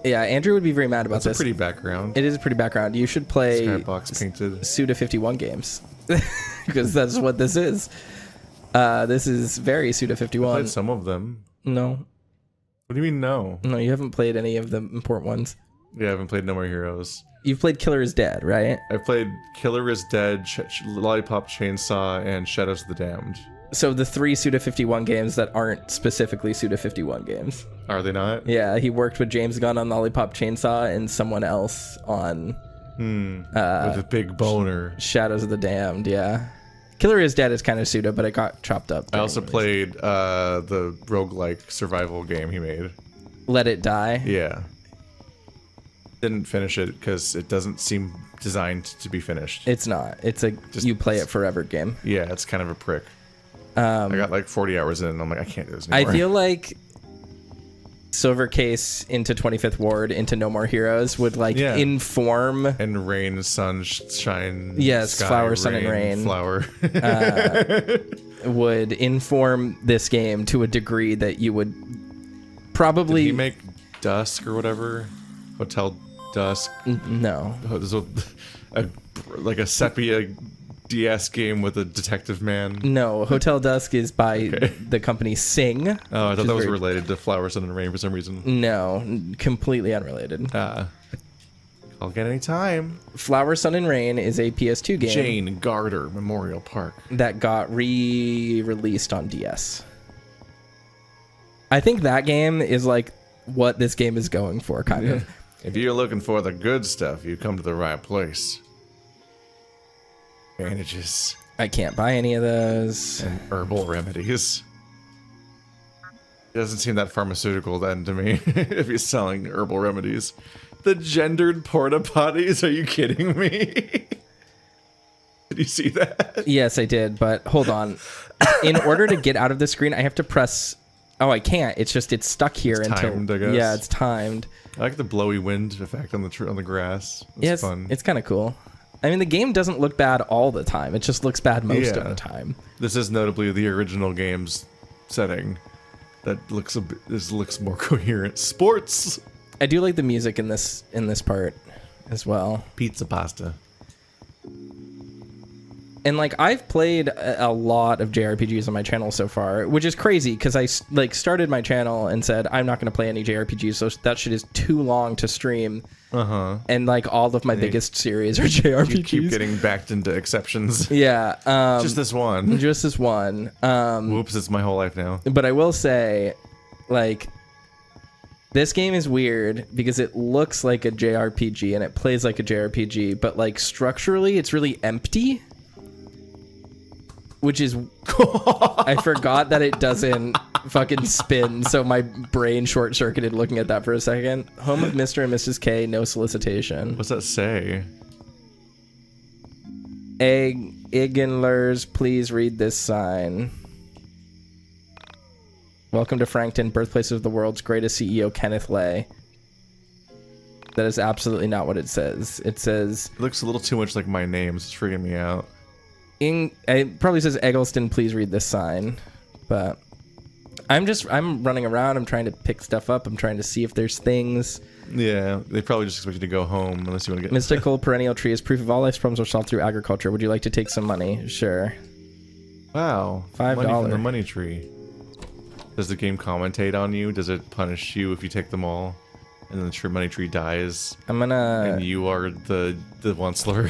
Yeah, Andrew would be very mad about this. It's a pretty background. It is a pretty background. You should play Skybox painted. Suda51 games. Because that's what this is. This is very Suda51. I played some of them. No. What do you mean no? No, you haven't played any of the important ones. Yeah, I haven't played No More Heroes. You've played Killer is Dead, right? I've played Killer is Dead, Lollipop Chainsaw, and Shadows of the Damned. So the 3 Suda51 games that aren't specifically Suda51 games. Are they not? Yeah, he worked with James Gunn on Lollipop Chainsaw and someone else on... with a big boner. Shadows of the Damned, yeah. Killer is Dead is kind of Suda, but it got chopped up. I also played the roguelike survival game he made. Let It Die? Yeah. Didn't finish it because it doesn't seem designed to be finished. It's not. It's a you play it forever game. Yeah, it's kind of a prick. I got like 40 hours in and I'm like, I can't do this anymore. I feel like Silver Case into 25th Ward into No More Heroes would like inform... And rain, sunshine, yes, sky, flower, sun, and rain. Flower. Would inform this game to a degree that you would probably... Did he make Dusk or whatever? Hotel Dusk? No. Like a sepia DS game with a detective man? No, Hotel Dusk is by the company Sing. Oh, I thought that was related to Flower, Sun, and Rain for some reason. No, completely unrelated. I'll get any time. Flower, Sun, and Rain is a PS2 game. Jane Garter Memorial Park. That got re-released on DS. I think that game is like what this game is going for, kind of. If you're looking for the good stuff, you come to the right place. Advantages. I can't buy any of those. And herbal remedies. It doesn't seem that pharmaceutical then to me, if he's selling herbal remedies. The gendered porta potties? Are you kidding me? Did you see that? Yes, I did, but hold on. In order to get out of the screen, I have to press... Oh, I can't. It's just, it's stuck here it's until... timed, I guess. Yeah, it's timed. I like the blowy wind effect on the grass. It's fun. It's kind of cool. I mean, the game doesn't look bad all the time. It just looks bad most of the time. This is notably the original game's setting. That looks more coherent. Sports. I do like the music in this part as well. Pizza pasta. And like I've played a lot of JRPGs on my channel so far, which is crazy because I like started my channel and said I'm not going to play any JRPGs, so that shit is too long to stream. And like all of my biggest series are JRPGs. You keep getting backed into exceptions. Yeah. Just this one. Just this one. Whoops! It's my whole life now. But I will say, like, this game is weird because it looks like a JRPG and it plays like a JRPG, but like structurally, it's really empty. Which is, I forgot that it doesn't fucking spin, so my brain short-circuited looking at that for a second. Home of Mr. and Mrs. K, no solicitation. What's that say? Igenlers, please read this sign. Welcome to Frankton, birthplace of the world's greatest CEO, Kenneth Lay. That is absolutely not what it says. It says... It looks a little too much like my name. It's freaking me out. It probably says Eggleston, please read this sign, but I'm running around. I'm trying to pick stuff up. I'm trying to see if there's things. Yeah, they probably just expect you to go home unless you want to get... Mystical perennial tree is proof of all life's problems are solved through agriculture. Would you like to take some money? Sure. Wow. $5. Money from the money tree. Does the game commentate on you? Does it punish you if you take them all? And then the money tree dies? I'm gonna... And you are the onceler?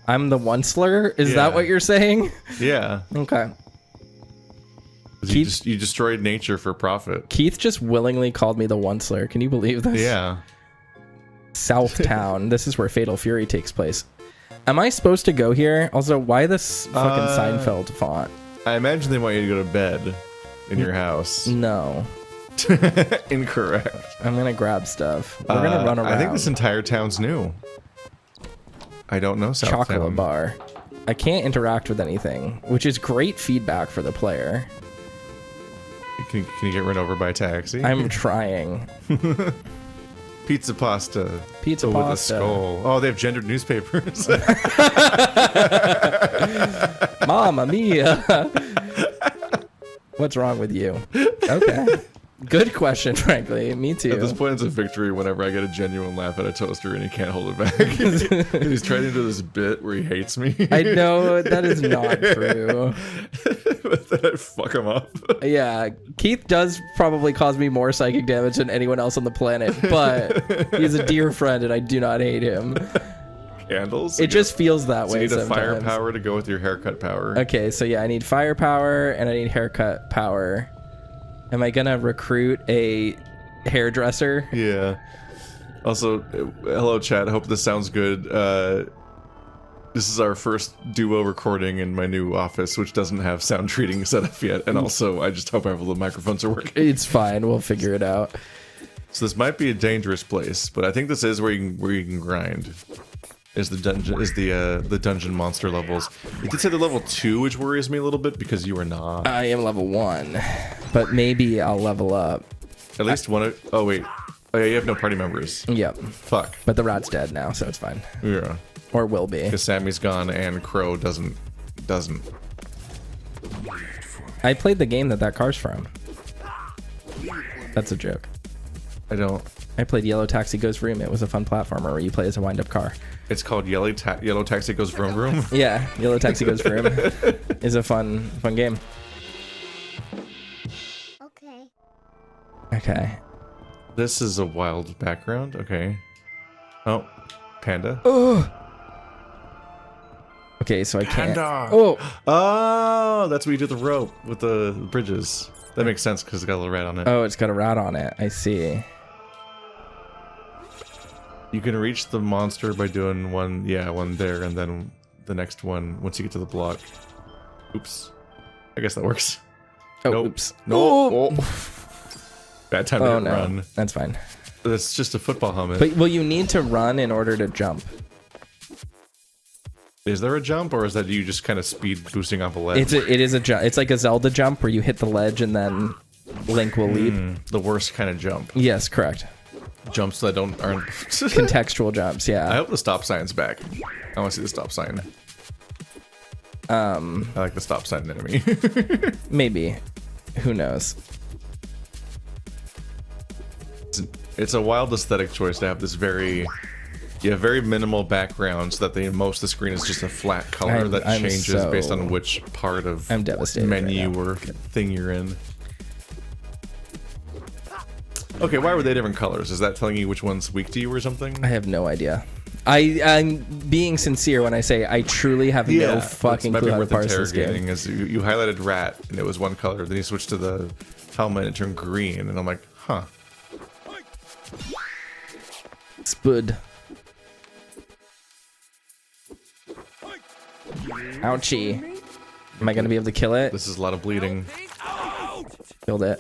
I'm the onceler? Is that what you're saying? Yeah. Okay. You destroyed nature for profit. Keith just willingly called me the onceler. Can you believe this? Yeah. Southtown. This is where Fatal Fury takes place. Am I supposed to go here? Also, why this fucking Seinfeld font? I imagine they want you to go to bed in your house. No. Incorrect. I'm gonna grab stuff. We're gonna run around. I think this entire town's new. I don't know Southtown. Chocolate bar. I can't interact with anything, which is great feedback for the player. Can you get run over by a taxi? I'm trying. Pizza pasta. Pizza with pasta. A skull. Oh, they have gendered newspapers. Mamma mia. What's wrong with you? Okay. Good question, frankly. Me too. At this point, it's a victory whenever I get a genuine laugh at a toaster and he can't hold it back. He's trying to do this bit where he hates me. I know that is not true. But then I fuck him up. Yeah, Keith does probably cause me more psychic damage than anyone else on the planet, but he's a dear friend and I do not hate him. Candles? It just feels that way You need a sometimes. firepower to go with your haircut power. Okay, so yeah, I need firepower and I need haircut power. Am I gonna recruit a hairdresser? Yeah. Also, hello chat. Hope this sounds good. This is our first duo recording in my new office, which doesn't have sound treating set up yet. And also, I just hope all the microphones are working. It's fine. We'll figure it out. So this might be a dangerous place, but I think this is where you can grind. Is the dungeon monster levels. You did say the level 2, which worries me a little bit because you are not. I am level 1, but maybe I'll level up. At least one of... Oh, wait. Oh, yeah, you have no party members. Yep. Fuck. But the rat's dead now, so it's fine. Yeah. Or will be. Because Sammy's gone and Crow doesn't. I played the game that car's from. That's a joke. I don't... I played Yellow Taxi Goes Vroom. It was a fun platformer where you play as a wind-up car. It's called Yellow Taxi Goes Vroom Vroom? Yeah, Yellow Taxi Goes Vroom is a fun game. Okay. Okay. This is a wild background. Okay. Oh, panda. Oh. Okay, so I can't. Panda. Oh. That's where you do the rope with the bridges. That makes sense because it's got a little rat on it. Oh, it's got a rat on it. I see. You can reach the monster by doing one there, and then the next one once you get to the block. Oops. I guess that works. Oh, nope. oops. No. Oh. Bad time to run. That's fine. That's just a football helmet. But will you need to run in order to jump? Is there a jump, or is that you just kind of speed boosting off a ledge? It is a jump. It's like a Zelda jump where you hit the ledge and then Link will leap. The worst kind of jump. Yes, correct. Jumps that aren't Contextual jumps. Yeah. I hope the stop sign's back. I want to see the stop sign. I like the stop sign enemy. Maybe. Who knows? It's a wild aesthetic choice to have this very minimal background so that most of the screen is just a flat color that changes based on which part of menu right or thing you're in. Okay, why were they different colors? Is that telling you which one's weak to you or something? I have no idea. I'm being sincere when I say I truly have no fucking clue how to parse this game. Is you highlighted rat and it was one color, then you switched to the helmet and it turned green, and I'm like, huh. Spud. Ouchie. Am I gonna be able to kill it? This is a lot of bleeding. Killed it.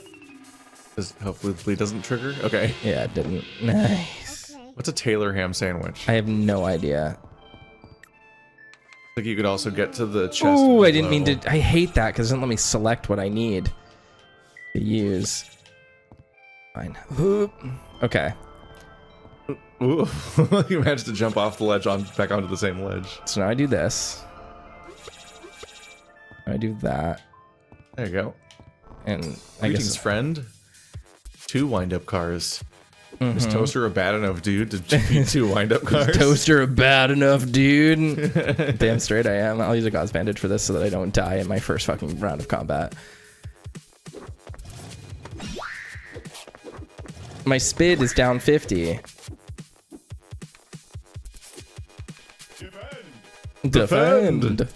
Hopefully the bleed doesn't trigger. Okay. Yeah, it didn't. Nice. What's a Taylor ham sandwich? I have no idea. Like you could also get to the chest. Oh, I didn't mean to. I hate that because it doesn't let me select what I need to use. Fine. Okay. Ooh. You managed to jump off the ledge back onto the same ledge. So now I do this. I do that. There you go. And I guess friend. 2 wind-up cars. Is Toaster a bad enough dude to defeat 2 wind-up cars? Is Toaster a bad enough dude? Damn straight I am. I'll use a God's Bandage for this so that I don't die in my first fucking round of combat. My spid is down 50. Defend.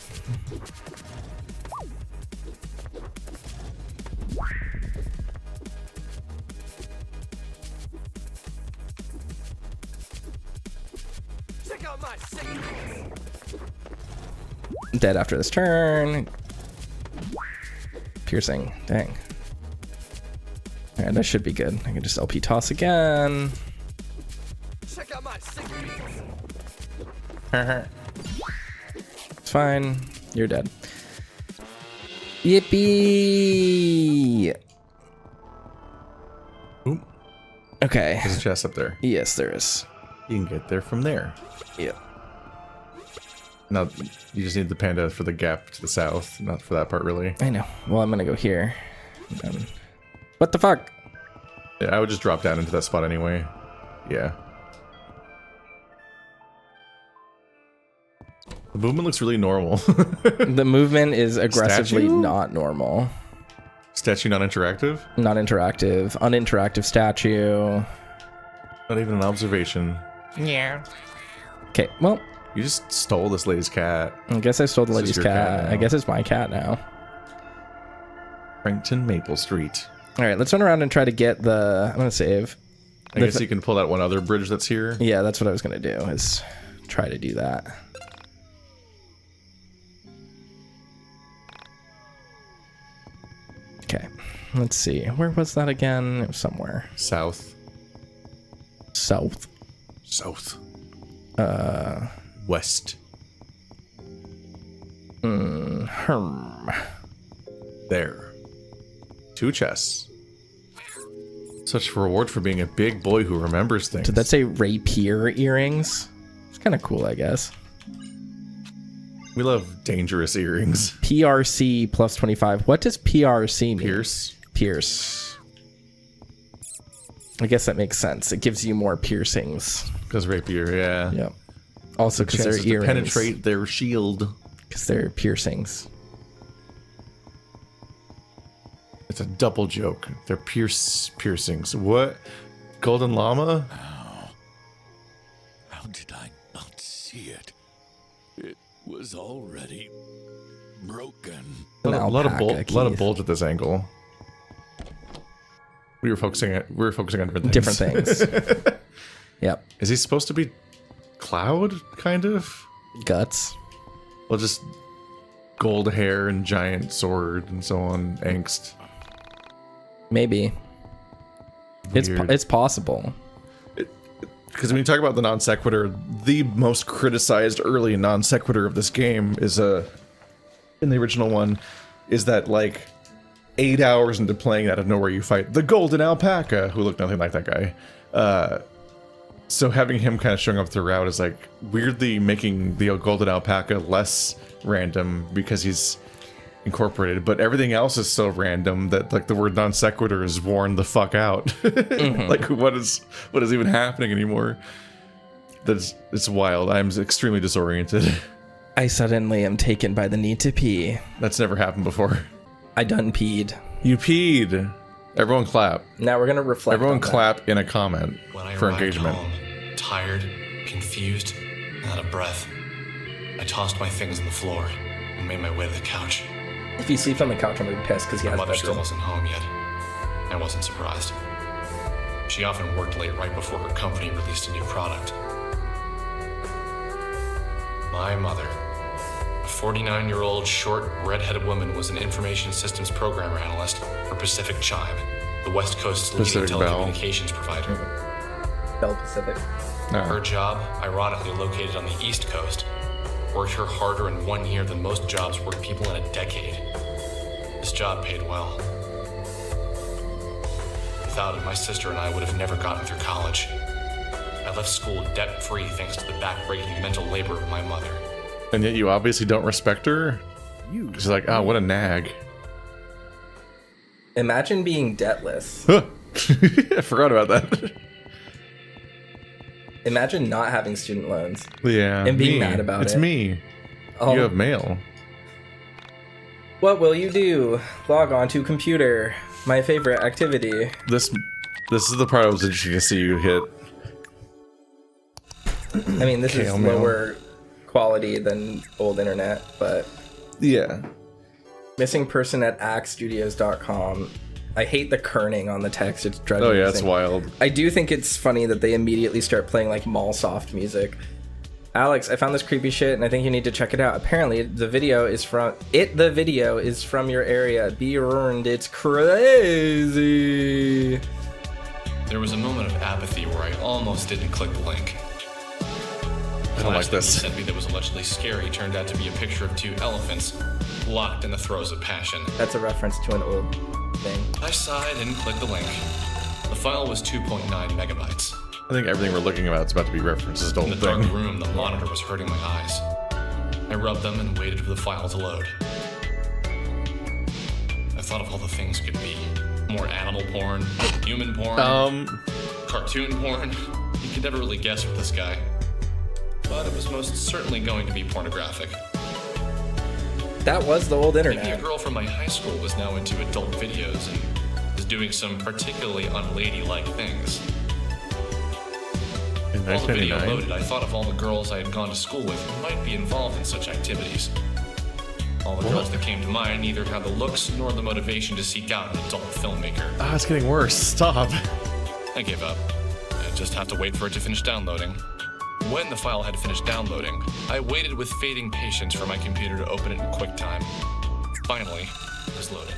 Dead after this turn. Piercing. Dang. Alright, that should be good. I can just LP toss again. Check out my secrets. It's fine. You're dead. Yippee! Oop. Okay. There's a chest up there. Yes, there is. You can get there from there. Yeah. Now, you just need the panda for the gap to the south, not for that part, really. I know. Well, I'm gonna go here. What the fuck? Yeah, I would just drop down into that spot anyway. Yeah. The movement looks really normal. The movement is aggressively Statue? not normal. Statue not interactive? Not interactive. Uninteractive statue. Not even an observation. Yeah. Okay, well, You just stole this lady's cat. I guess I stole the This lady's is your cat cat. now. I guess it's my cat now. Frankton Maple Street. All right, let's run around and try to get the... I'm going to save. I guess you can pull that one other bridge that's here. Yeah, that's what I was going to do, is try to do that. Okay, let's see. Where was that again? It was somewhere. South. South. South. West. There. 2 chests. Such a reward for being a big boy who remembers things. Did that say rapier earrings? It's kind of cool, I guess. We love dangerous earrings. PRC plus 25. What does PRC mean? Pierce. Pierce. I guess that makes sense. It gives you more piercings. Because rapier, yeah. Yep. Also because they're Chances to earrings. penetrate their shield. Because they're piercings. It's a double joke. They're piercings. What? Golden llama? How did I not see it? It was already broken. An A lot of alpaca, lot of Keith. bulge at this angle. We were focusing on different things. Different things. Yep. Is he supposed to be Cloud, kind of? Guts. Well, just gold hair and giant sword and so on. Angst. Maybe. Weird. It's possible. Because when you talk about the non sequitur, the most criticized early non sequitur of this game is in the original one, is that like 8 hours into playing out of nowhere you fight the golden alpaca, who looked nothing like that guy. So having him kind of showing up throughout is like weirdly making the golden alpaca less random because he's incorporated, but everything else is so random that like the word non sequitur is worn the fuck out. Like what is even happening anymore? It's wild. I'm extremely disoriented. I suddenly am taken by the need to pee. That's never happened before. I done peed. You peed. Everyone clap. Now we're gonna reflect. Everyone on that. clap in a comment When I for arrived engagement. home, tired, confused, and out of breath, I tossed my things on the floor and made my way to the couch. If he sleeps on the couch, I'm gonna be pissed because he My has mother still bedroom. wasn't home yet. I wasn't surprised. She often worked late right before her company released a new product. My mother, a 49-year-old, short, red-headed woman, was an information systems programmer analyst for Pacific Chime, the West Coast's leading Pacific Bell. telecommunications provider. Bell Pacific. Her job, ironically located on the East Coast, worked her harder in 1 year than most jobs work people in a decade. This job paid well. Without it, my sister and I would have never gotten through college. I left school debt-free thanks to the back-breaking mental labor of my mother. And yet you obviously don't respect her? She's like, oh, what a nag. Imagine being debtless. I forgot about that. Imagine not having student loans. Yeah. And being me. mad about it's it. me. Oh, You have mail. what will you do? Log on to computer. My favorite activity. This is the part I was interested to see you hit. I mean, this is Kale mail. lower quality than old internet, but Yeah. missing person at axstudios.com. I hate the kerning on the text. It's driving Oh me yeah, it's insane. wild. I do think it's funny that they immediately start playing like mall soft music. Alex, I found this creepy shit and I think you need to check it out. Apparently, the video is from your area. Be earned. It's crazy. There was a moment of apathy where I almost didn't click the link. I don't like Last thing this. he sent me that was allegedly scary turned out to be a picture of 2 elephants locked in the throes of passion. That's a reference to an old thing. I sighed and clicked the link. The file was 2.9 megabytes. I think everything we're looking about is about to be references to In old the dark thing. room, the monitor was hurting my eyes. I rubbed them and waited for the file to load. I thought of all the things it could be. More animal porn, human porn, cartoon porn. You could never really guess with this guy. But it was most certainly going to be pornographic. That was the old Maybe a internet. girl from my high school was now into adult videos and was doing some particularly unladylike things. In While the video 1999. loaded, I thought of all the girls I had gone to school with who might be involved in such activities. All the girls that came to mind neither had the looks nor the motivation to seek out an adult filmmaker. Ah, it's getting worse. Stop. I gave up. I just had to wait for it to finish downloading. When the file had finished downloading, I waited with fading patience for my computer to open it in QuickTime. Finally, it was loaded.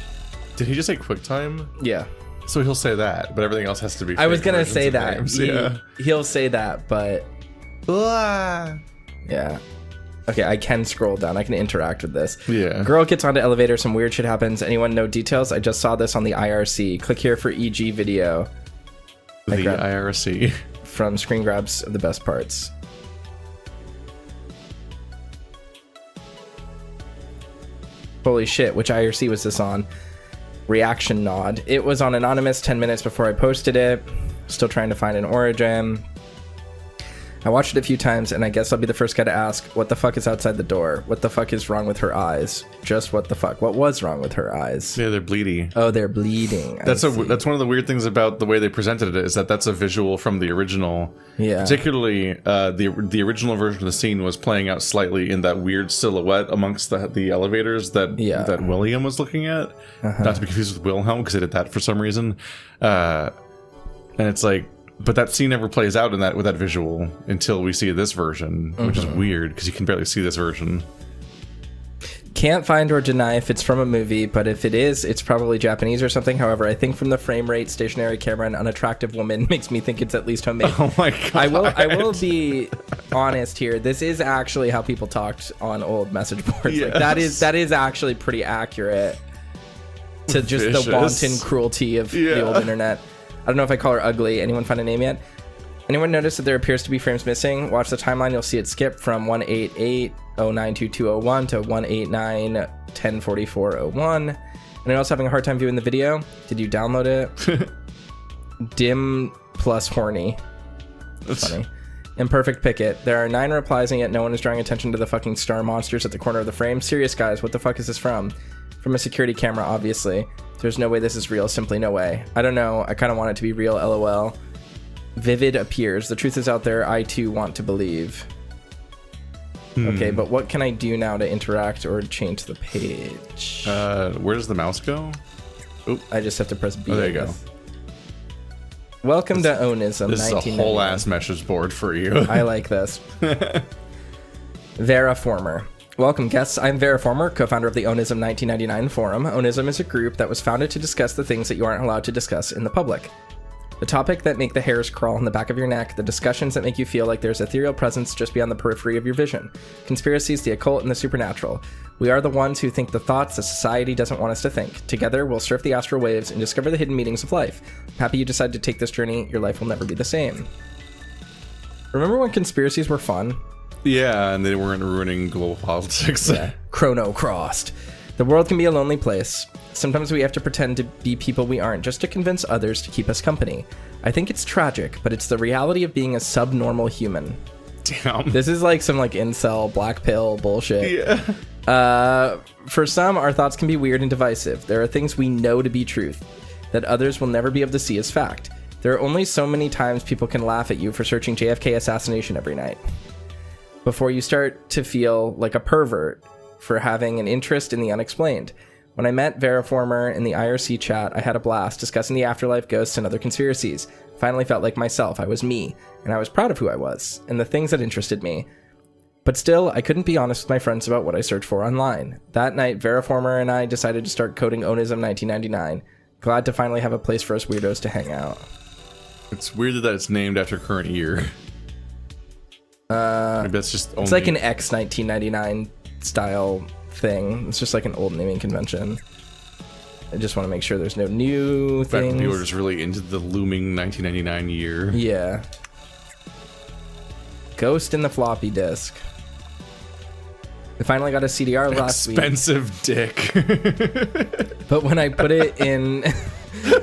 Did he just say QuickTime? Yeah. So he'll say that, but everything else has to be. I was fake gonna versions say of that. names. Yeah. He'll say that, but yeah. Okay, I can scroll down. I can interact with this. Yeah. Girl gets onto elevator. Some weird shit happens. Anyone know details? I just saw this on the IRC. Click here for EG video. The grabbed- IRC. From screen grabs of the best parts. Holy shit, which IRC was this on? Reaction nod. It was on Anonymous 10 minutes before I posted it. Still trying to find an origin. I watched it a few times, and I guess I'll be the first guy to ask, what the fuck is outside the door? What the fuck is wrong with her eyes? Just what the fuck? What was wrong with her eyes? Yeah, they're bleedy. Oh, they're bleeding. That's one of the weird things about the way they presented it is that that's a visual from the original. Yeah. Particularly, the original version of the scene was playing out slightly in that weird silhouette amongst the elevators that William was looking at. Not to be confused with Wilhelm, because they did that for some reason. And it's like, but that scene never plays out in that with that visual until we see this version, which is weird because you can barely see this version. Can't find or deny if it's from a movie, but if it is, it's probably Japanese or something. However, I think from the frame rate, stationary camera, and unattractive woman makes me think it's at least homemade. Oh my god! I will be honest here. This is actually how people talked on old message boards. Yes. Like, that is actually pretty accurate to just Vicious. the wanton cruelty of the old internet. I don't know if I call her ugly. Anyone find a name yet? Anyone notice that there appears to be frames missing? Watch the timeline. You'll see it skip from 188092201 to 189104401. Anyone else having a hard time viewing the video? Did you download it? Dim plus horny. Funny. Imperfect picket. There are 9 replies and yet no one is drawing attention to the fucking star monsters at the corner of the frame. Serious guys, what the fuck is this from? From a security camera, obviously. There's no way this is real. Simply no way. I don't know. I kind of want it to be real. LOL. Vivid appears. The truth is out there. I too want to believe. Okay, but what can I do now to interact or change the page? Where does the mouse go? I just have to press B. Oh, there you go. Welcome to ONISM1999. This is a whole ass message board for you. I like this. Veraformer. Welcome, guests. I'm Veraformer, co-founder of the ONISM1999 forum. ONISM is a group that was founded to discuss the things that you aren't allowed to discuss in the public. The topic that make the hairs crawl on the back of your neck, the discussions that make you feel like there's ethereal presence just beyond the periphery of your vision, conspiracies, the occult, and the supernatural. We are the ones who think the thoughts that society doesn't want us to think. Together, we'll surf the astral waves and discover the hidden meanings of life. Happy you decided to take this journey. Your life will never be the same. Remember when conspiracies were fun? Yeah, and they weren't ruining global politics. Yeah. Chrono crossed. The world can be a lonely place. Sometimes we have to pretend to be people we aren't just to convince others to keep us company. I think it's tragic, but it's the reality of being a subnormal human. Damn. This is like some incel black pill bullshit. Yeah. For some, our thoughts can be weird and divisive. There are things we know to be truth that others will never be able to see as fact. There are only so many times people can laugh at you for searching JFK assassination every night before you start to feel like a pervert for having an interest in the unexplained. When I met Veraformer in the IRC chat, I had a blast discussing the afterlife, ghosts, and other conspiracies. Finally felt like myself. I was me, and I was proud of who I was, and the things that interested me. But still, I couldn't be honest with my friends about what I searched for online. That night, Veraformer and I decided to start coding ONISM1999. Glad to finally have a place for us weirdos to hang out. It's weird that it's named after current year. Maybe that's just only... It's like an X1999 style thing. It's just like an old naming convention. I just want to make sure there's no new things. People are just really into the looming 1999 year. Yeah. Ghost in the floppy disk. I finally got a CDR last week. Expensive dick. But when I put it in...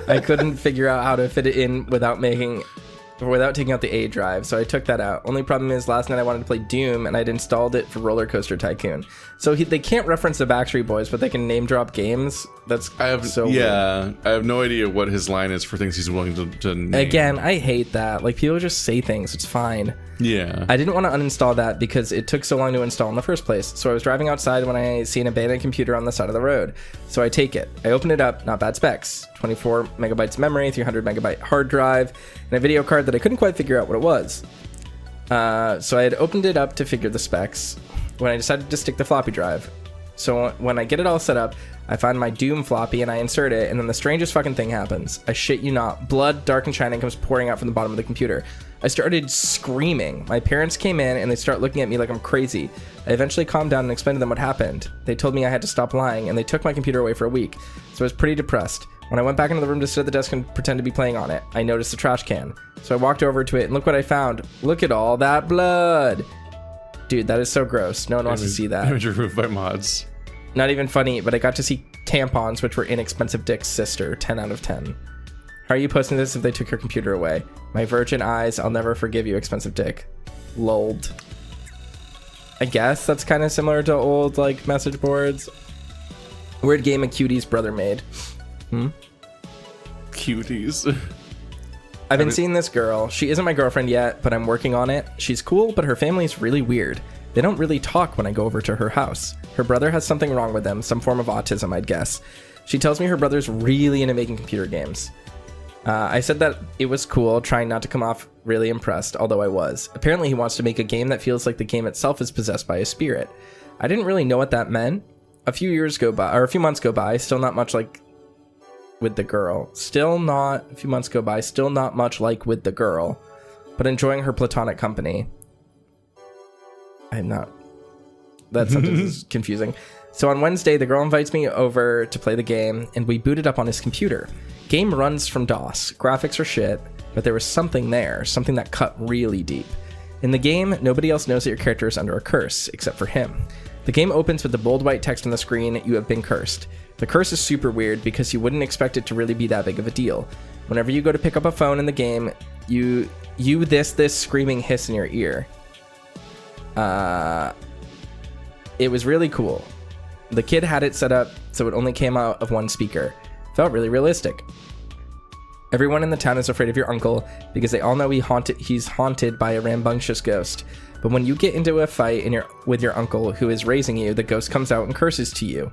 I couldn't figure out how to fit it in without taking out the A drive, so I took that out. Only problem is last night I wanted to play Doom and I'd installed it for Roller Coaster Tycoon. So they can't reference the Backstreet Boys, but they can name drop games. That's so weird. I have no idea what his line is for things he's willing to name. Again, I hate that. Like, people just say things. It's fine. Yeah. I didn't want to uninstall that because it took so long to install in the first place. So I was driving outside when I see an abandoned computer on the side of the road. So I take it. I open it up, not bad specs. 24 megabytes memory, 300 megabyte hard drive, and a video card that I couldn't quite figure out what it was. So I had opened it up to figure the specs when I decided to stick the floppy drive. So when I get it all set up, I find my Doom floppy and I insert it, and then the strangest fucking thing happens. I shit you not. Blood, dark and shining, comes pouring out from the bottom of the computer. I started screaming. My parents came in and they start looking at me like I'm crazy. I eventually calmed down and explained to them what happened. They told me I had to stop lying, and they took my computer away for a week. So I was pretty depressed. When I went back into the room to sit at the desk and pretend to be playing on it, I noticed the trash can. So I walked over to it and look what I found. Look at all that blood. Dude, that is so gross. No one wants to see that. Image removed by mods. Not even funny, but I got to see tampons, which were Inexpensive Dick's sister. 10 out of 10. How are you posting this if they took your computer away? My virgin eyes, I'll never forgive you, Expensive Dick. Lulled. I guess that's kind of similar to old, like, message boards. Weird game of cuties brother made. Cuties. I've been seeing this girl. She isn't my girlfriend yet, but I'm working on it. She's cool, but her family's really weird. They don't really talk when I go over to her house. Her brother has something wrong with him, some form of autism, I'd guess. She tells me her brother's really into making computer games. I said that it was cool, trying not to come off really impressed, although I was. Apparently he wants to make a game that feels like the game itself is possessed by a spirit. I didn't really know what that meant. A few months go by, still not much like with the girl. A few months go by, still not much like with the girl, but enjoying her platonic company. That sentence is confusing. So on Wednesday, the girl invites me over to play the game, and we boot it up on his computer. Game runs from DOS. Graphics are shit, but there was something there, something that cut really deep. In the game, nobody else knows that your character is under a curse, except for him. The game opens with the bold white text on the screen, "You have been cursed." The curse is super weird because you wouldn't expect it to really be that big of a deal. Whenever you go to pick up a phone in the game, this screaming hiss in your ear. It was really cool. The kid had it set up so it only came out of one speaker. Felt really realistic. Everyone in the town is afraid of your uncle because they all know he's haunted by a rambunctious ghost. But when you get into a fight with your uncle who is raising you, the ghost comes out and curses to you.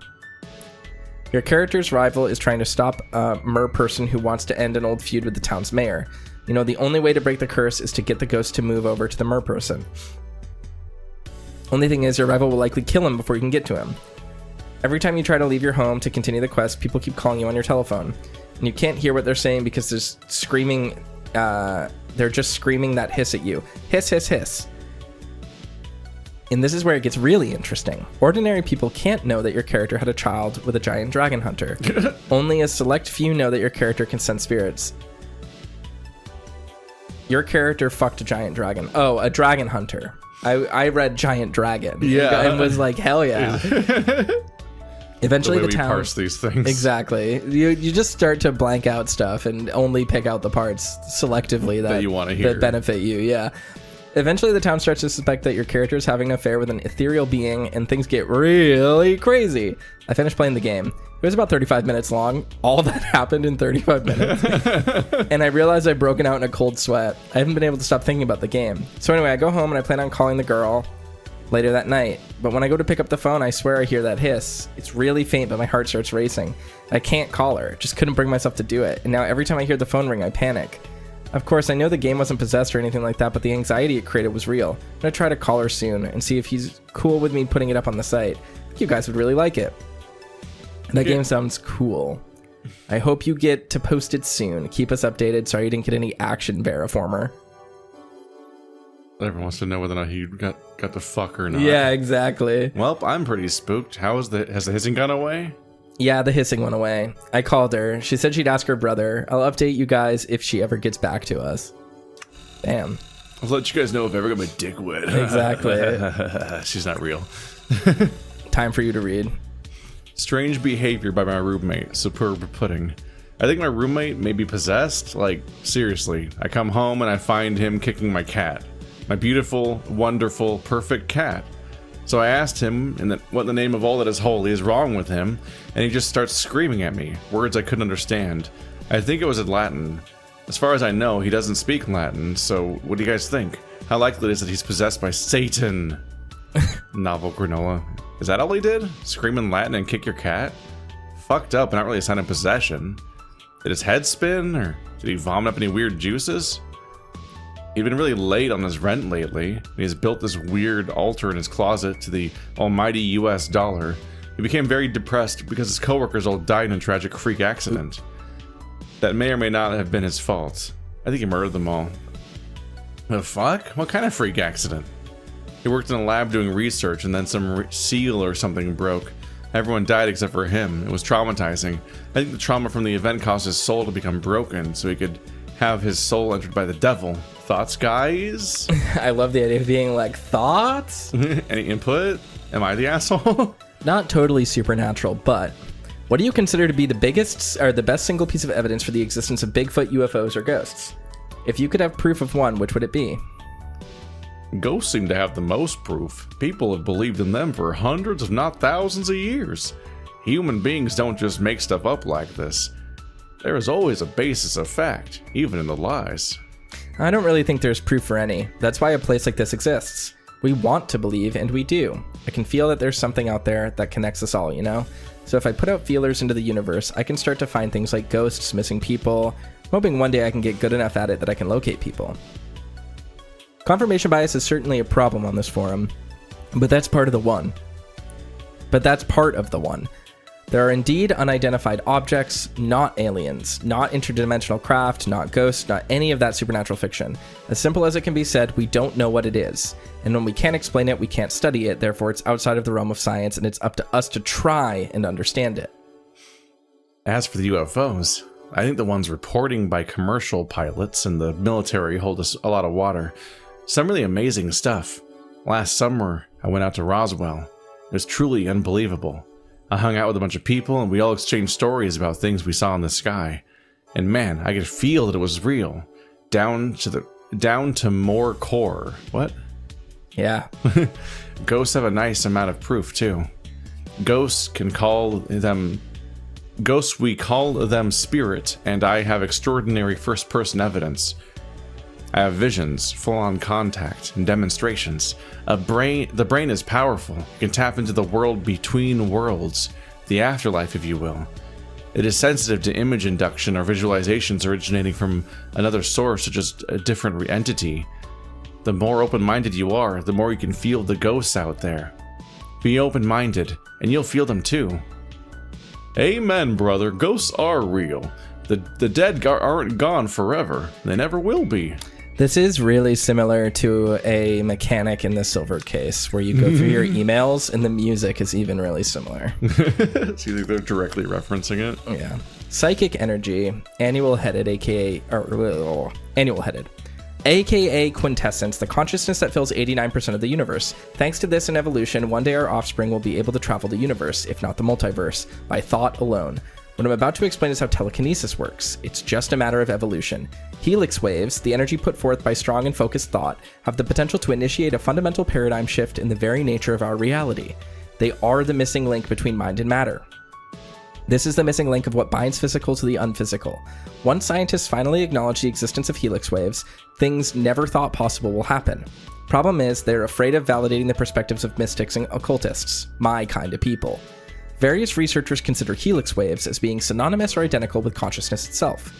Your character's rival is trying to stop a mer person who wants to end an old feud with the town's mayor. You know, the only way to break the curse is to get the ghost to move over to the mer person. Only thing is, your rival will likely kill him before you can get to him. Every time you try to leave your home to continue the quest, people keep calling you on your telephone. And you can't hear what they're saying because they're just screaming that hiss at you. Hiss, hiss, hiss. And this is where it gets really interesting. Ordinary people can't know that your character had a child with a giant dragon hunter. Only a select few know that your character can sense spirits. Your character fucked a giant dragon. Oh, a dragon hunter. I read giant dragon. Yeah. And was like, hell yeah. Eventually the way the town... we parse these things. Exactly. You just start to blank out stuff and only pick out the parts selectively that you want to hear. That benefit you, yeah. Eventually the town starts to suspect that your character is having an affair with an ethereal being, and things get really crazy. I finished playing the game. It was about 35 minutes long. All that happened in 35 minutes. And I realized I'd broken out in a cold sweat. I haven't been able to stop thinking about the game. So anyway, I go home and I plan on calling the girl later that night. But when I go to pick up the phone, I swear I hear that hiss. It's really faint, but my heart starts racing. I can't call her. Just couldn't bring myself to do it. And now every time I hear the phone ring, I panic. Of course, I know the game wasn't possessed or anything like that, but the anxiety it created was real. I'm gonna try to call her soon and see if he's cool with me putting it up on the site. I think you guys would really like it. That game sounds cool. I hope you get to post it soon. Keep us updated. Sorry you didn't get any action Veriformer. Everyone wants to know whether or not he got the fuck or not. Yeah, exactly. Well, I'm pretty spooked. Has the hissing gone away? Yeah, the hissing went away. I called her. She said she'd ask her brother. I'll update you guys if she ever gets back to us. Damn. I'll let you guys know if I ever got my dick wet. Exactly. She's not real. Time for you to read. Strange behavior by my roommate, superb pudding. I think my roommate may be possessed. Like, seriously, I come home and I find him kicking my cat. My beautiful, wonderful, perfect cat. So I asked him what in the name of all that is holy is wrong with him, and he just starts screaming at me, words I couldn't understand. I think it was in Latin. As far as I know, he doesn't speak Latin, so what do you guys think? How likely it is that he's possessed by Satan? Novel granola. Is that all he did? Scream in Latin and kick your cat? Fucked up, not really a sign of possession. Did his head spin, or did he vomit up any weird juices? He'd been really late on his rent lately. He's built this weird altar in his closet to the almighty US dollar. He became very depressed because his coworkers all died in a tragic freak accident. That may or may not have been his fault. I think he murdered them all. The fuck? What kind of freak accident? He worked in a lab doing research and then some seal or something broke. Everyone died except for him. It was traumatizing. I think the trauma from the event caused his soul to become broken so he could have his soul entered by the devil. Thoughts, guys? I love the idea of being like, thoughts? Any input? Am I the asshole? Not totally supernatural, but what do you consider to be the biggest or the best single piece of evidence for the existence of Bigfoot, UFOs, or ghosts? If you could have proof of one, which would it be? Ghosts seem to have the most proof. People have believed in them for hundreds, if not thousands of years. Human beings don't just make stuff up like this. There is always a basis of fact, even in the lies. I don't really think there's proof for any. That's why a place like this exists. We want to believe, and we do. I can feel that there's something out there that connects us all, you know? So if I put out feelers into the universe, I can start to find things like ghosts, missing people. I'm hoping one day I can get good enough at it that I can locate people. Confirmation bias is certainly a problem on this forum, but that's part of the one. There are indeed unidentified objects, not aliens, not interdimensional craft, not ghosts, not any of that supernatural fiction. As simple as it can be said, we don't know what it is. And when we can't explain it, we can't study it, therefore it's outside of the realm of science, and it's up to us to try and understand it. As for the UFOs, I think the ones reporting by commercial pilots and the military hold us a lot of water. Some really amazing stuff. Last summer, I went out to Roswell. It was truly unbelievable. I hung out with a bunch of people and we all exchanged stories about things we saw in the sky. And man, I could feel that it was real. Down to more core. What? Yeah. Ghosts have a nice amount of proof too. Ghosts, we call them spirit, and I have extraordinary first-person evidence. I have visions, full-on contact, and demonstrations. The brain is powerful. You can tap into the world between worlds, the afterlife, if you will. It is sensitive to image induction or visualizations originating from another source or just a different entity. The more open-minded you are, the more you can feel the ghosts out there. Be open-minded, and you'll feel them too. Amen, brother. Ghosts are real. The dead aren't gone forever. They never will be. This is really similar to a mechanic in the Silver Case, where you go through your emails, and the music is even really similar. So you think they're directly referencing it? Yeah. Psychic energy, annual-headed, aka quintessence, the consciousness that fills 89% of the universe. Thanks to this and evolution, one day our offspring will be able to travel the universe, if not the multiverse, by thought alone. What I'm about to explain is how telekinesis works. It's just a matter of evolution. Helix waves, the energy put forth by strong and focused thought, have the potential to initiate a fundamental paradigm shift in the very nature of our reality. They are the missing link between mind and matter. This is the missing link of what binds physical to the unphysical. Once scientists finally acknowledge the existence of helix waves, things never thought possible will happen. Problem is, they're afraid of validating the perspectives of mystics and occultists, my kind of people. Various researchers consider helix waves as being synonymous or identical with consciousness itself.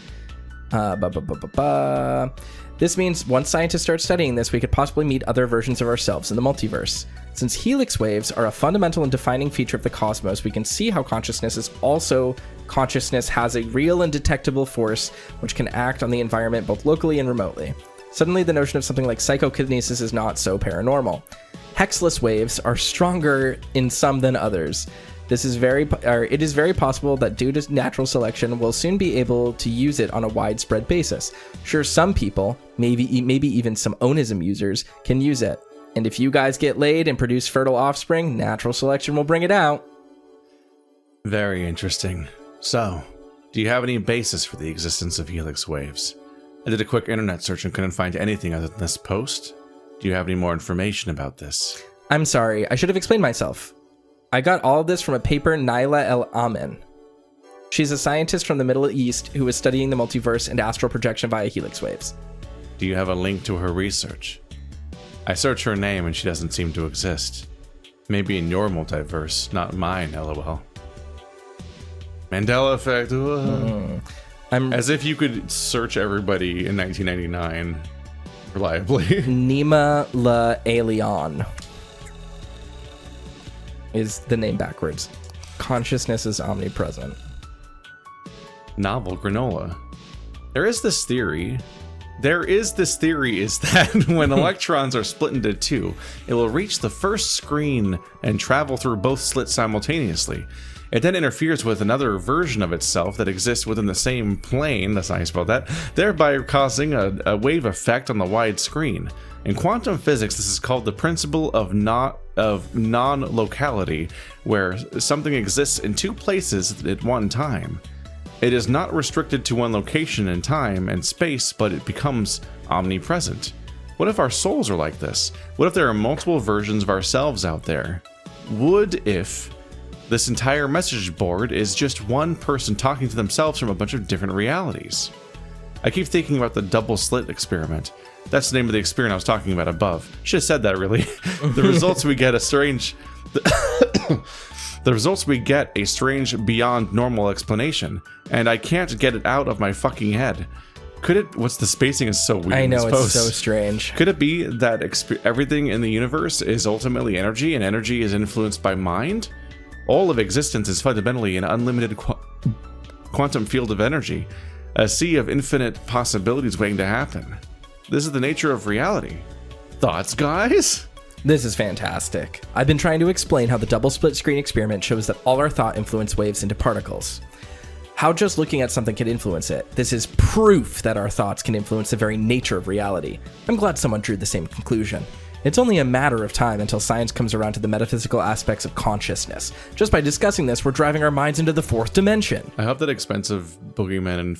This means once scientists start studying this, we could possibly meet other versions of ourselves in the multiverse. Since helix waves are a fundamental and defining feature of the cosmos, we can see how consciousness has a real and detectable force which can act on the environment both locally and remotely. Suddenly, the notion of something like psychokinesis is not so paranormal. Hexless waves are stronger in some than others. It is very possible that due to natural selection, we'll soon be able to use it on a widespread basis. Sure, some people, maybe even some onism users, can use it. And if you guys get laid and produce fertile offspring, natural selection will bring it out. Very interesting. So, Do you have any basis for the existence of helix waves? I did a quick internet search and couldn't find anything other than this post. Do you have any more information about this? I'm sorry, I should have explained myself. I got all of this from a paper Naila El Amin. She's a scientist from the Middle East who is studying the multiverse and astral projection via helix waves. Do you have a link to her research? I search her name and she doesn't seem to exist. Maybe in your multiverse, not mine, lol. Mandela effect. As if you could search everybody in 1999 reliably. Nima La Alien is the name backwards. Consciousness is omnipresent. Novel granola. There is this theory is that when electrons are split into two, it will reach the first screen and travel through both slits simultaneously. It then interferes with another version of itself that exists within the same plane, that's how you spell that, thereby causing a wave effect on the wide screen. In quantum physics, this is called the principle of non-locality, where something exists in two places at one time. It is not restricted to one location in time and space, but it becomes omnipresent. What if our souls are like this? What if there are multiple versions of ourselves out there? What if this entire message board is just one person talking to themselves from a bunch of different realities? I keep thinking about the double slit experiment. That's the name of the experiment I was talking about above. Should have said that, really. The results we get The results we get a strange, beyond normal explanation, and I can't get it out of my fucking head. Could it? What's the spacing is so weird. I know, in this it's post. so strange. Could it be that everything in the universe is ultimately energy, and energy is influenced by mind? All of existence is fundamentally an unlimited quantum field of energy, a sea of infinite possibilities waiting to happen. This is the nature of reality. Thoughts, guys? This is fantastic. I've been trying to explain how the double split screen experiment shows that all our thought influence waves into particles. How just looking at something can influence it. This is proof that our thoughts can influence the very nature of reality. I'm glad someone drew the same conclusion. It's only a matter of time until science comes around to the metaphysical aspects of consciousness. Just by discussing this, we're driving our minds into the fourth dimension. I hope that expensive boogeyman and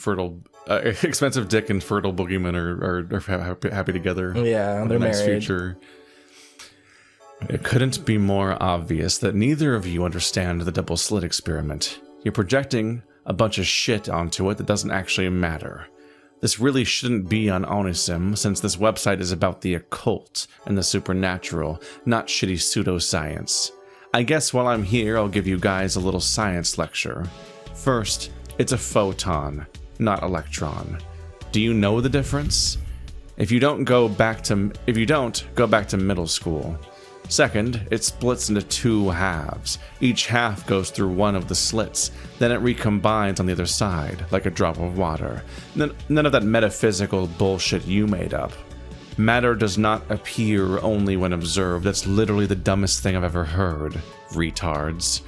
expensive dick and fertile boogeyman are happy together. Yeah, they're married. Future. It couldn't be more obvious that neither of you understand the double slit experiment. You're projecting a bunch of shit onto it that doesn't actually matter. This really shouldn't be on ONISM, since this website is about the occult and the supernatural, not shitty pseudoscience. I guess while I'm here, I'll give you guys a little science lecture. First, it's a photon, not electron. Do you know the difference? If you don't, go back to middle school. Second, it splits into two halves. Each half goes through one of the slits, then it recombines on the other side, like a drop of water. None of that metaphysical bullshit you made up. Matter does not appear only when observed. That's literally the dumbest thing I've ever heard. Retards.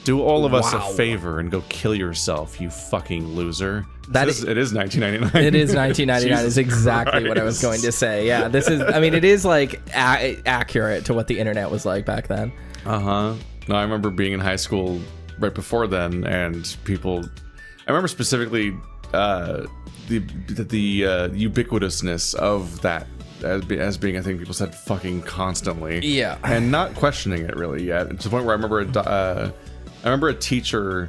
Do all of us a favor and go kill yourself, you fucking loser. It is 1999. It is 1999 is exactly what I was going to say. Yeah, this is, I mean, it is like accurate to what the internet was like back then. No, I remember being in high school right before then, and people, I remember specifically the ubiquitousness of that as being, I think people said fucking constantly. Yeah. And not questioning it really yet. To the point where I remember a teacher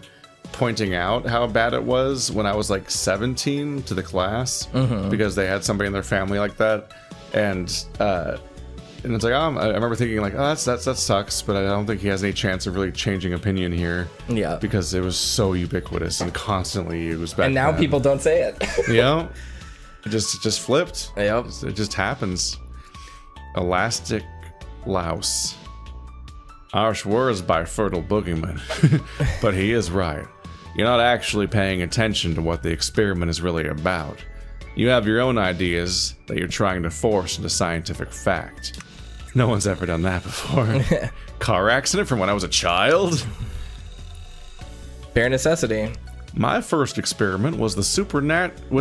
pointing out how bad it was when I was like 17 to the class, because they had somebody in their family like that, and it's like, I remember thinking like, oh, that sucks, but I don't think he has any chance of really changing opinion here. Yeah, because it was so ubiquitous and constantly used back and now then. People don't say it. Yeah, it just flipped. Yep, it just happens. Elastic louse. Harsh words by fertile boogeyman, but he is right. You're not actually paying attention to what the experiment is really about. You have your own ideas that you're trying to force into scientific fact. No one's ever done that before. Car accident from when I was a child? Bare necessity. My first experiment was with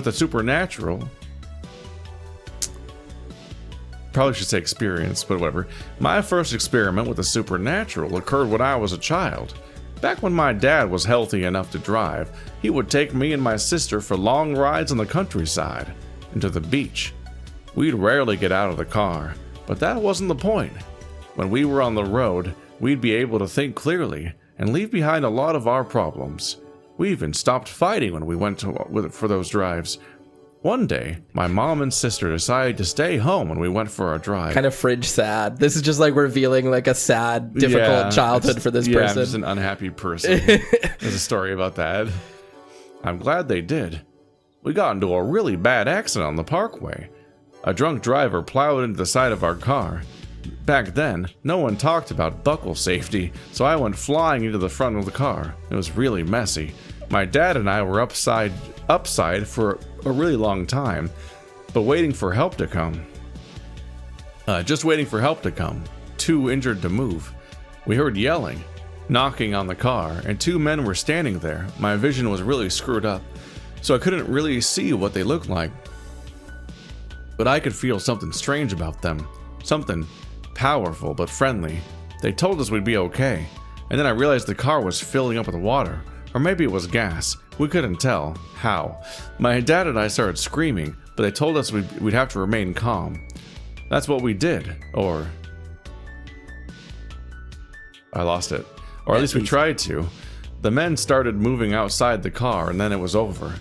the supernatural. Probably should say experience, but whatever. My first experiment with the supernatural occurred when I was a child. Back when my dad was healthy enough to drive, he would take me and my sister for long rides on the countryside and to the beach. We'd rarely get out of the car, but that wasn't the point. When we were on the road, we'd be able to think clearly and leave behind a lot of our problems. We even stopped fighting when we went for those drives. One day, my mom and sister decided to stay home when we went for our drive. Kind of fridge sad. This is just like revealing like a sad, difficult childhood for this person. I'm just an unhappy person. There's a story about that. I'm glad they did. We got into a really bad accident on the parkway. A drunk driver plowed into the side of our car. Back then, no one talked about buckle safety, so I went flying into the front of the car. It was really messy. My dad and I were upside for a really long time, but waiting for help to come. Just waiting for help to come. Too injured to move. We heard yelling, knocking on the car, and two men were standing there. My vision was really screwed up, so I couldn't really see what they looked like. But I could feel something strange about them. Something powerful but friendly. They told us we'd be okay, and then I realized the car was filling up with water, or maybe it was gas. We couldn't tell how. My dad and I started screaming, but they told us we'd have to remain calm. That's what we did, or I lost it. Or at least we tried to. The men started moving outside the car, and then it was over.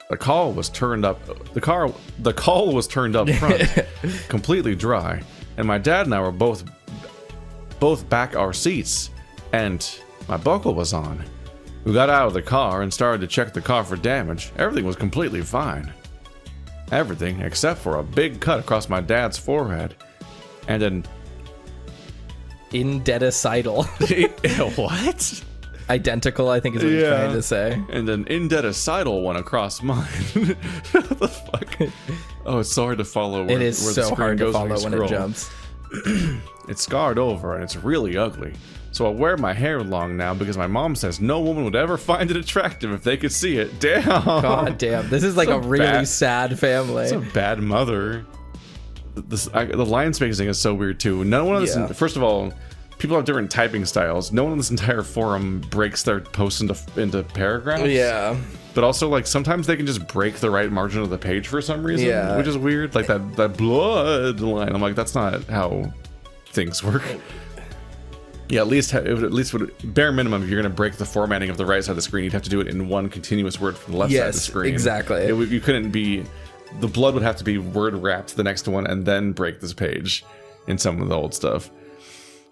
The call was turned up front, completely dry, and my dad and I were both back our seats, and my buckle was on. We got out of the car and started to check the car for damage. Everything was completely fine. Everything except for a big cut across my dad's forehead, and an indecisidal. What? Identical, I think is what he's trying to say. And an indecisidal one across mine. What the fuck? Oh, it's so hard to follow. It is so hard to follow when it jumps. It's scarred over and it's really ugly. So I wear my hair long now because my mom says no woman would ever find it attractive if they could see it. Damn. God damn. This is like a really sad family. It's a bad mother. The line spacing is so weird too. No one of this. First of all, people have different typing styles. No one in this entire forum breaks their posts into paragraphs. Yeah. But also, like, sometimes they can just break the right margin of the page for some reason. Yeah. Which is weird. Like that blood line. I'm like, that's not how things work. Yeah, at least bare minimum, if you're going to break the formatting of the right side of the screen, you'd have to do it in one continuous word from the left side of the screen. Exactly. You couldn't be... The blood would have to be word wrapped to the next one and then break this page in some of the old stuff.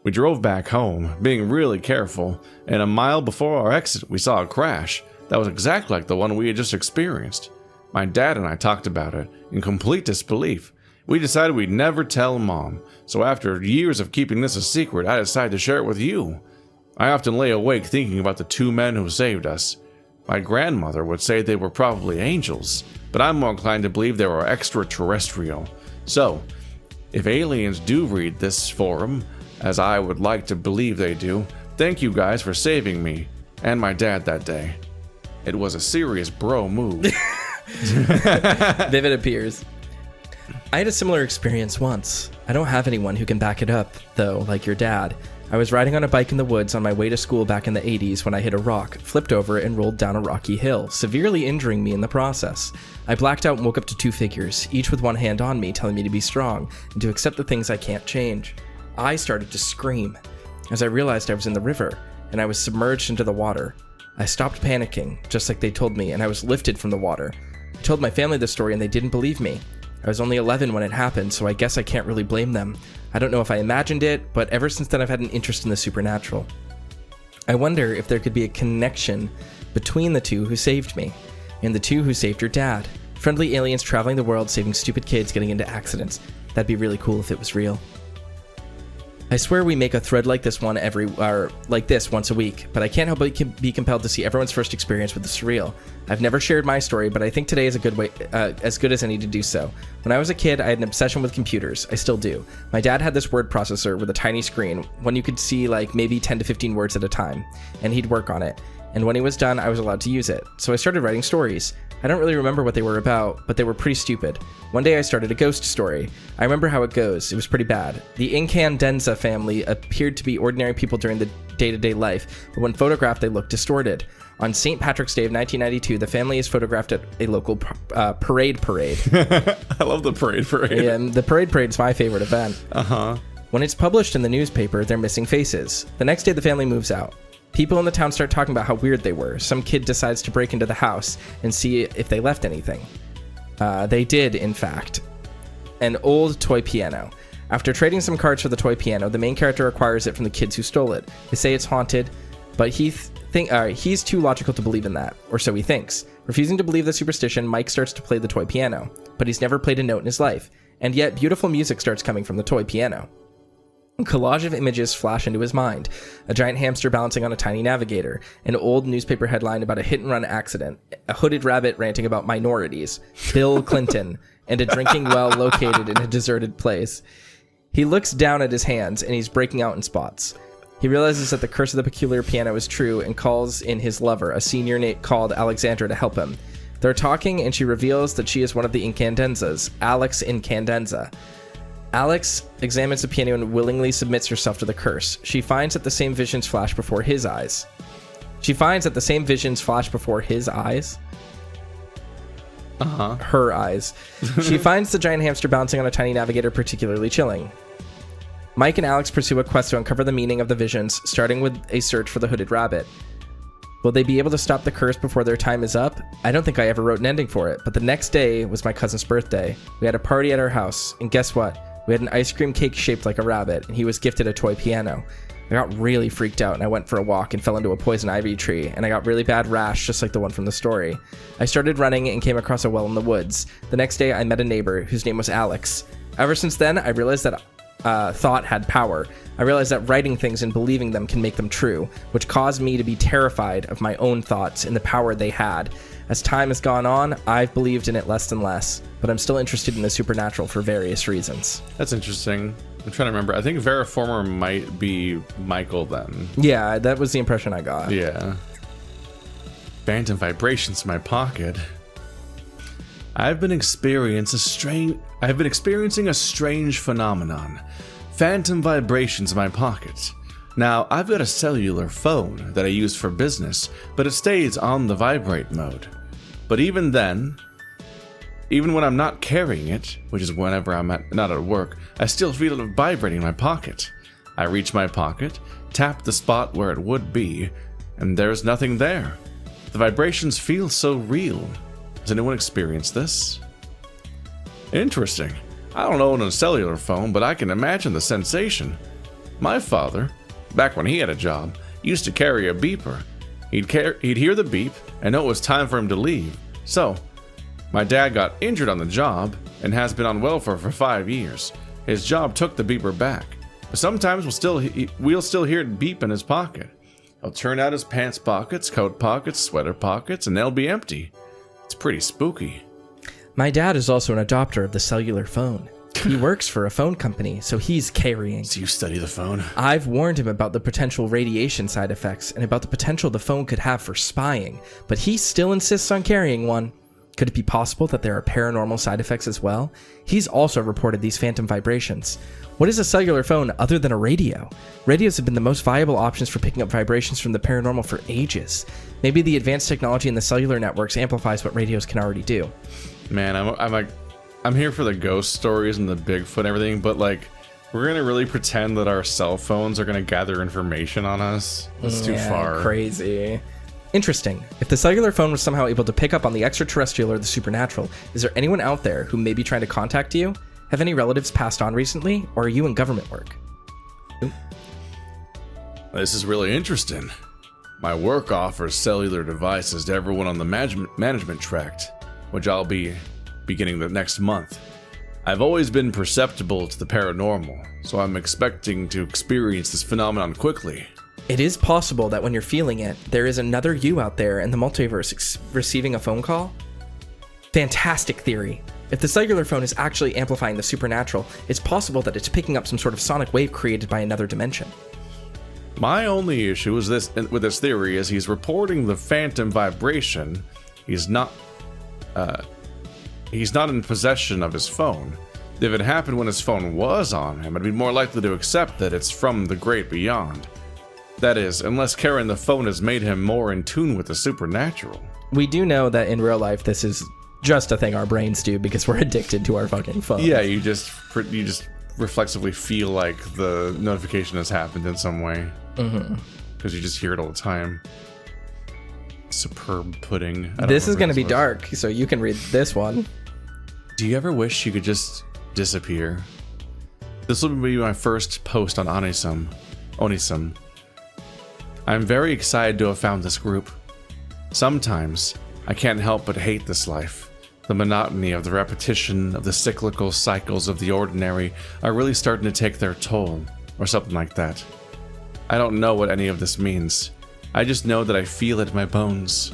We drove back home, being really careful, and a mile before our exit, we saw a crash that was exactly like the one we had just experienced. My dad and I talked about it in complete disbelief. We decided we'd never tell Mom, so after years of keeping this a secret, I decided to share it with you. I often lay awake thinking about the two men who saved us. My grandmother would say they were probably angels, but I'm more inclined to believe they were extraterrestrial. So, if aliens do read this forum, as I would like to believe they do, thank you guys for saving me and my dad that day. It was a serious bro move. Vivid appears. I had a similar experience once. I don't have anyone who can back it up, though, like your dad. I was riding on a bike in the woods on my way to school back in the 80s when I hit a rock, flipped over, and rolled down a rocky hill, severely injuring me in the process. I blacked out and woke up to two figures, each with one hand on me, telling me to be strong and to accept the things I can't change. I started to scream as I realized I was in the river and I was submerged into the water. I stopped panicking, just like they told me, and I was lifted from the water. I told my family the story and they didn't believe me. I was only 11 when it happened, so I guess I can't really blame them. I don't know if I imagined it, but ever since then I've had an interest in the supernatural. I wonder if there could be a connection between the two who saved me and the two who saved your dad. Friendly aliens traveling the world, saving stupid kids getting into accidents. That'd be really cool if it was real. I swear we make a thread like this once a week, but I can't help but be compelled to see everyone's first experience with the surreal. I've never shared my story, but I think today is a good way, as good as any to do so. When I was a kid, I had an obsession with computers. I still do. My dad had this word processor with a tiny screen, one you could see like maybe 10 to 15 words at a time, and he'd work on it. And when he was done, I was allowed to use it. So I started writing stories. I don't really remember what they were about, but they were pretty stupid. One day I started a ghost story. I remember how it goes. It was pretty bad. The Incandenza family appeared to be ordinary people during the day-to-day life, but when photographed, they looked distorted. On St. Patrick's Day of 1992, the family is photographed at a local parade. I love the parade. Yeah, the parade is my favorite event. Uh-huh. When it's published in the newspaper, they're missing faces. The next day, the family moves out. People in the town start talking about how weird they were. Some kid decides to break into the house and see if they left anything. They did, in fact. An old toy piano. After trading some cards for the toy piano, the main character acquires it from the kids who stole it. They say it's haunted, but he's too logical to believe in that, or so he thinks. Refusing to believe the superstition, Mike starts to play the toy piano, but he's never played a note in his life. And yet, beautiful music starts coming from the toy piano. A collage of images flash into his mind. A giant hamster balancing on a tiny navigator, an old newspaper headline about a hit-and-run accident, a hooded rabbit ranting about minorities, Bill Clinton, and a drinking well located in a deserted place. He looks down at his hands, and he's breaking out in spots. He realizes that the curse of the peculiar piano is true and calls in his lover, a senior called Alexandra, to help him. They're talking, and she reveals that she is one of the Incandenzas, Alex Incandenza. Alex examines the piano and willingly submits herself to the curse. She finds that the same visions flash before his eyes. Her eyes. She finds the giant hamster bouncing on a tiny navigator particularly chilling. Mike and Alex pursue a quest to uncover the meaning of the visions, starting with a search for the hooded rabbit. Will they be able to stop the curse before their time is up? I don't think I ever wrote an ending for it, but the next day was my cousin's birthday. We had a party at our house, and guess what? We had an ice cream cake shaped like a rabbit, and he was gifted a toy piano. I got really freaked out, and I went for a walk and fell into a poison ivy tree, and I got really bad rash, just like the one from the story. I started running and came across a well in the woods. The next day, I met a neighbor whose name was Alex. Ever since then, I realized that thought had power. I realized that writing things and believing them can make them true, which caused me to be terrified of my own thoughts and the power they had. As time has gone on, I've believed in it less and less, but I'm still interested in the supernatural for various reasons. That's interesting. I'm trying to remember. I think Veriformer might be Michael then. Yeah, that was the impression I got. Yeah. Phantom vibrations in my pocket. I've been experiencing a strange phenomenon. Phantom vibrations in my pocket. Now, I've got a cellular phone that I use for business, but it stays on the vibrate mode. But even then, even when I'm not carrying it, which is whenever I'm not at work, I still feel it vibrating in my pocket. I reach my pocket, tap the spot where it would be, and there's nothing there. The vibrations feel so real. Has anyone experienced this? Interesting. I don't own a cellular phone, but I can imagine the sensation. My father, back when he had a job, used to carry a beeper. He'd hear the beep and know it was time for him to leave. So, my dad got injured on the job and has been on welfare for 5 years. His job took the beeper back, but sometimes we'll still hear it beep in his pocket. He'll turn out his pants pockets, coat pockets, sweater pockets, and they'll be empty. It's pretty spooky. My dad is also an adopter of the cellular phone. He works for a phone company, so he's carrying. So you study the phone? I've warned him about the potential radiation side effects and about the potential the phone could have for spying, but he still insists on carrying one. Could it be possible that there are paranormal side effects as well? He's also reported these phantom vibrations. What is a cellular phone other than a radio? Radios have been the most viable options for picking up vibrations from the paranormal for ages. Maybe the advanced technology in the cellular networks amplifies what radios can already do. Man, I'm here for the ghost stories and the Bigfoot and everything, but like, we're gonna really pretend that our cell phones are gonna gather information on us? That's too far. Crazy. Interesting. If the cellular phone was somehow able to pick up on the extraterrestrial or the supernatural, is there anyone out there who may be trying to contact you? Have any relatives passed on recently, or are you in government work? Ooh. This is really interesting. My work offers cellular devices to everyone on the management tract, which I'll be beginning the next month. I've always been perceptible to the paranormal, so I'm expecting to experience this phenomenon quickly. It is possible that when you're feeling it, there is another you out there in the multiverse receiving a phone call? Fantastic theory. If the cellular phone is actually amplifying the supernatural, it's possible that it's picking up some sort of sonic wave created by another dimension. My only issue is with this theory is he's reporting the phantom vibration. He's not he's not in possession of his phone. If it happened when his phone was on him, I'd be more likely to accept that it's from the great beyond. That is, unless carrying the phone has made him more in tune with the supernatural. We do know that in real life, this is just a thing our brains do because we're addicted to our fucking phone. Yeah, you just reflexively feel like the notification has happened in some way. Because you just hear it all the time. Superb pudding. This is going to be dark, so you can read this one. Do you ever wish you could just disappear? This will be my first post on ONISM. I'm very excited to have found this group. Sometimes, I can't help but hate this life. The monotony of the repetition of the cyclical cycles of the ordinary are really starting to take their toll, or something like that. I don't know what any of this means. I just know that I feel it in my bones.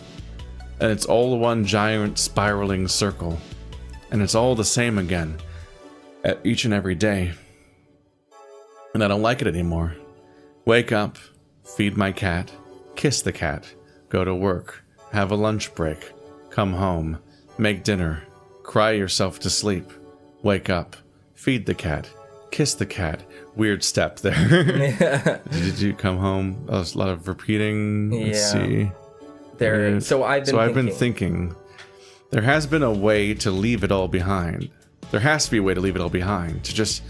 And it's all one giant spiraling circle. And it's all the same again, each and every day. And I don't like it anymore. Wake up, feed my cat, kiss the cat, go to work, have a lunch break, come home, make dinner, cry yourself to sleep, wake up, feed the cat, kiss the cat. Weird step there. Did you come home? A lot of repeating. Let's see. So I've been thinking. There has been a way to leave it all behind. There has to be a way to leave it all behind. To just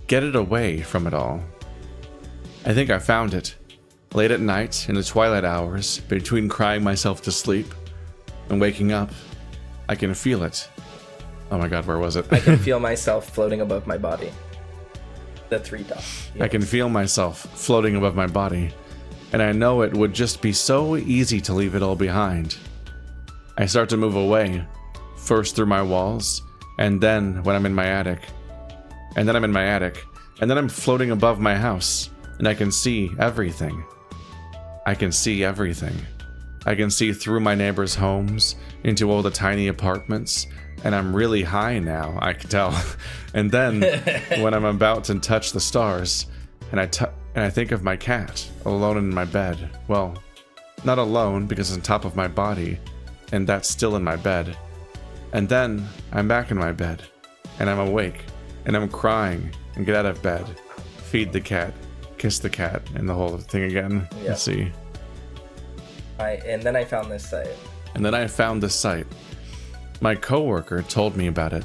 get it away from it all. I think I found it. Late at night, in the twilight hours, between crying myself to sleep and waking up, I can feel it. Oh my god, where was it? I can feel myself floating above my body. The 3 dots. Yes. I can feel myself floating above my body, and I know it would just be so easy to leave it all behind. I start to move away, first through my walls, and then when I'm in my attic. And then I'm in my attic, and then I'm floating above my house, and I can see everything. I can see everything. I can see through my neighbors' homes, into all the tiny apartments, and I'm really high now, I can tell. And then, when I'm about to touch the stars, and I think of my cat, alone in my bed. Well, not alone, because it's on top of my body, and that's still in my bed. And then, I'm back in my bed, and I'm awake, and I'm crying, and get out of bed, feed the cat, kiss the cat, and the whole thing again. Yeah. Let's see. And then I found this site. My coworker told me about it.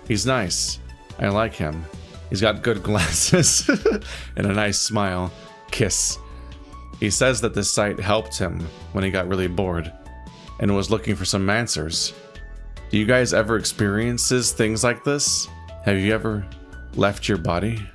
He's nice. I like him. He's got good glasses and a nice smile. Kiss. He says that this site helped him when he got really bored and was looking for some answers. Do you guys ever experience things like this? Have you ever left your body?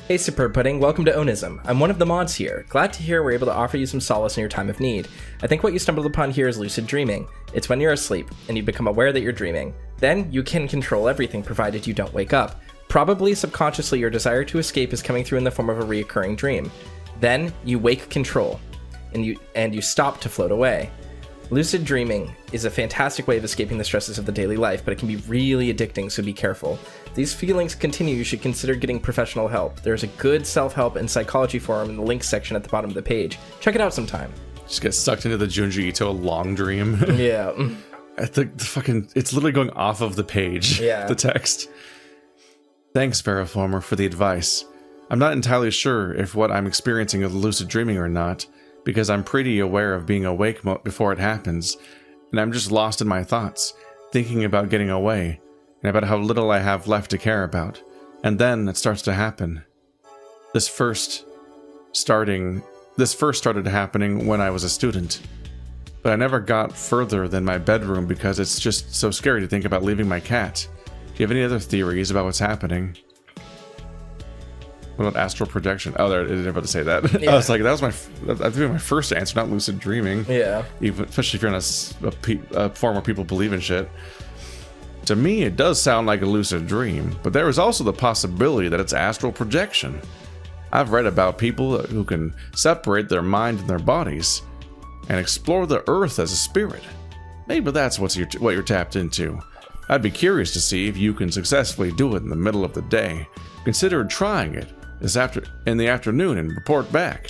Hey Superb Pudding, welcome to ONISM. I'm one of the mods here. Glad to hear we're able to offer you some solace in your time of need. I think what you stumbled upon here is lucid dreaming. It's when you're asleep, and you become aware that you're dreaming. Then, you can control everything provided you don't wake up. Probably subconsciously your desire to escape is coming through in the form of a reoccurring dream. Then, you wake control, and you stop to float away. Lucid dreaming is a fantastic way of escaping the stresses of the daily life, but it can be really addicting, so be careful. If these feelings continue, you should consider getting professional help. There's a good self-help and psychology forum in the links section at the bottom of the page. Check it out sometime. Just get sucked into the Junji Ito long dream. Yeah. I think it's literally going off of the page. Yeah. The text. Thanks, Veriformer, for the advice. I'm not entirely sure if what I'm experiencing is lucid dreaming or not, because I'm pretty aware of being awake before it happens, and I'm just lost in my thoughts, thinking about getting away, and about how little I have left to care about. And then it starts to happen. This first started happening when I was a student, but I never got further than my bedroom because it's just so scary to think about leaving my cat. Do you have any other theories about what's happening? What about astral projection? Oh, I didn't about to say that. Yeah. I was like, that was my first answer, not lucid dreaming. Yeah. Especially if you're in a form where people believe in shit. To me, it does sound like a lucid dream, but there is also the possibility that it's astral projection. I've read about people who can separate their mind and their bodies and explore the earth as a spirit. Maybe that's what you're tapped into. I'd be curious to see if you can successfully do it in the middle of the day. Consider trying it in the afternoon and report back.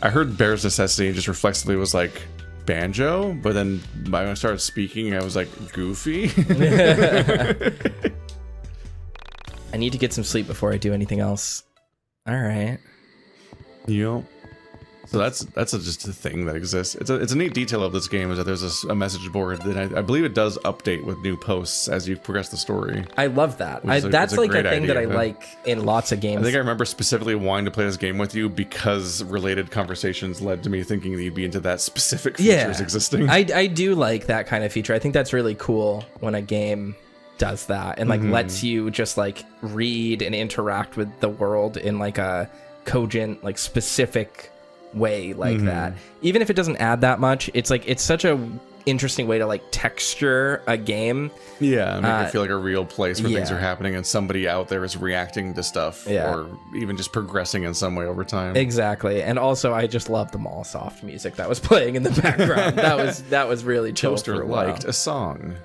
I heard Bear's Necessity and just reflexively was like, banjo, but then when I started speaking, I was like goofy. I need to get some sleep before I do anything else. All right. Yep. So that's just a thing that exists. It's a neat detail of this game is that there's a message board that I believe it does update with new posts as you progress the story. I love that. That's like a thing that I like in lots of games. I think I remember specifically wanting to play this game with you because related conversations led to me thinking that you'd be into that specific features existing. I do like that kind of feature. I think that's really cool when a game does that and like lets you just like read and interact with the world in like a cogent, like specific way like that. Even if it doesn't add that much, it's like it's such a interesting way to like texture a game. Yeah, make it feel like a real place where things are happening and somebody out there is reacting to stuff or even just progressing in some way over time. Exactly. And also I just love the Mallsoft music that was playing in the background. that was really chill. Toaster for a while. liked a song.